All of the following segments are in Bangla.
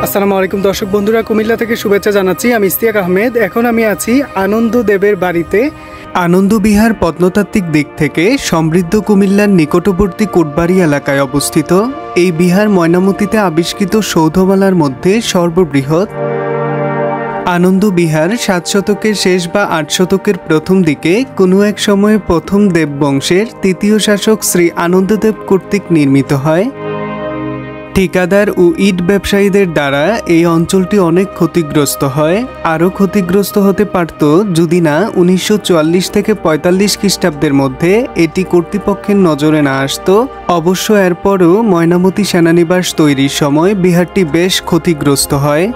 আসসালামু আলাইকুম দর্শক বন্ধুরা, কুমিল্লা থেকে শুভেচ্ছা জানাচ্ছি। আমি ইস্তিয়াক আহমেদ। এখন আমি আছি আনন্দ দেবের বাড়িতে। আনন্দ বিহার প্রত্নতাত্ত্বিক দিক থেকে সমৃদ্ধ কুমিল্লার নিকটবর্তী কোটবাড়ি এলাকায় অবস্থিত। এই বিহার ময়নামতিতে আবিষ্কৃত সৌধমালার মধ্যে সর্ববৃহৎ। আনন্দ বিহার 7 শতকের শেষ বা 8 শতকের প্রথম দিকে কোনো এক সময়ে প্রথম দেববংশের তৃতীয় শাসক শ্রী আনন্দদেব কর্তৃক নির্মিত হয়। ঠিকাদার ও ইট ব্যবসায়ীদের দ্বারা এই অঞ্চলটি অনেক ক্ষতিগ্রস্ত হয়। আরও ক্ষতিগ্রস্ত হতে পারত যদি না 1944 থেকে 45 খ্রিস্টাব্দের মধ্যে এটি কর্তৃপক্ষের নজরে না আসতো। অবশ্য এরপরও ময়নামতি সেনানিবাস তৈরির সময় বিহারটি বেশ ক্ষতিগ্রস্ত হয়।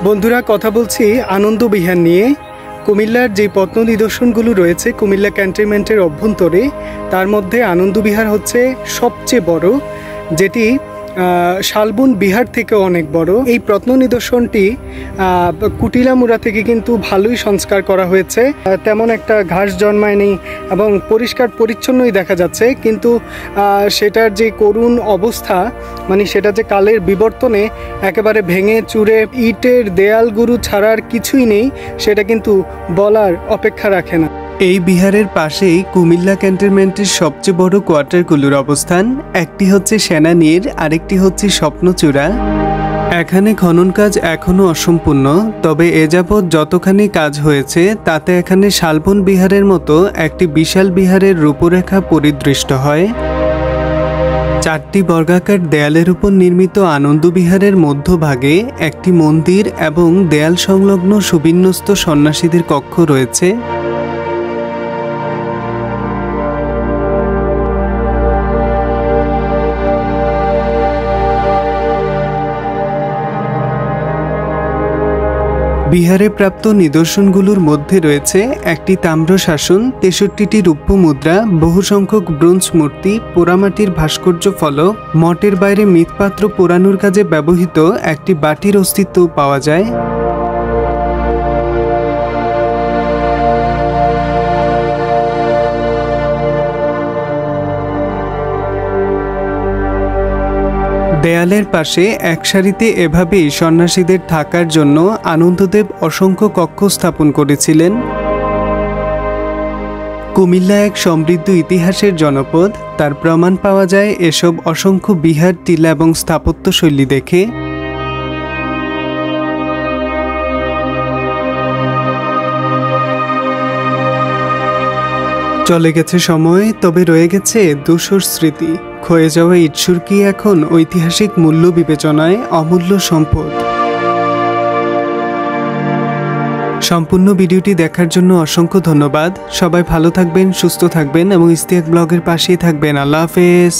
বন্ধুরা, কথা বলছি আনন্দ বিহার নিয়ে। কুমিল্লার যে প্রত্ন নিদর্শনগুলো রয়েছে কুমিল্লা ক্যান্টনমেন্টের অভ্যন্তরে, তার মধ্যে আনন্দ বিহার হচ্ছে সবচেয়ে বড়, যেটি শালবন বিহার থেকে অনেক বড়। এই প্রত্ন নিদর্শনটি কুটিলামুড়া থেকে কিন্তু ভালোই সংস্কার করা হয়েছে। তেমন একটা ঘাস জন্মায়নি এবং পরিষ্কার পরিচ্ছন্নই দেখা যাচ্ছে, কিন্তু সেটার যে করুণ অবস্থা, মানে সেটা যে কালের বিবর্তনে একেবারে ভেঙে চুরে ইটের দেয়ালগুলো ছাড়ার কিছুই নেই, সেটা কিন্তু বলার অপেক্ষা রাখে না। এই বিহারের পাশেই কুমিল্লা ক্যান্টনমেন্টের সবচেয়ে বড় কোয়ার্টারগুলোর অবস্থান। একটি হচ্ছে সেনানীর, আরেকটি হচ্ছে স্বপ্নচূড়া। এখানে খনন কাজ এখনও অসম্পূর্ণ, তবে এ যাবৎ যতখানি কাজ হয়েছে তাতে এখানে শালবন বিহারের মতো একটি বিশাল বিহারের রূপরেখা পরিদৃষ্ট হয়। 4টি বর্গাকার দেয়ালের উপর নির্মিত আনন্দ বিহারের মধ্যভাগে একটি মন্দির এবং দেয়াল সংলগ্ন সুবিন্যস্ত সন্ন্যাসীদের কক্ষ রয়েছে। বিহারে প্রাপ্ত নিদর্শনগুলোর মধ্যে রয়েছে একটি তাম্র শাসন, 63টি রৌপ্য মুদ্রা, বহু সংখ্যক ব্রোঞ্জ মূর্তি, পোড়ামাটির ভাস্কর্য ফলক, মঠের বাইরে মৃৎপাত্র পোড়ানোর কাজে ব্যবহৃত একটি বাটির অস্তিত্ব পাওয়া যায়। দেয়ালের পাশে এক সারিতে এভাবেই সন্ন্যাসীদের থাকার জন্য আনন্দদেব অসংখ্য কক্ষ স্থাপন করেছিলেন। কুমিল্লা এক সমৃদ্ধ ইতিহাসের জনপদ। তার প্রমাণ পাওয়া যায় এসব অসংখ্য বিহার, টিলা এবং স্থাপত্যশৈলী দেখে। চলে গেছে সময়, তবে রয়ে গেছে ধূসর স্মৃতি। ক্ষয়ে যাওয়া ইটসুরকি এখন ঐতিহাসিক মূল্য বিবেচনায় অমূল্য সম্পদ। সম্পূর্ণ ভিডিওটি দেখার জন্য অসংখ্য ধন্যবাদ। সবাই ভালো থাকবেন, সুস্থ থাকবেন এবং ইস্তিয়াক ব্লগের পাশেই থাকবেন। আল্লাহ হাফেজ।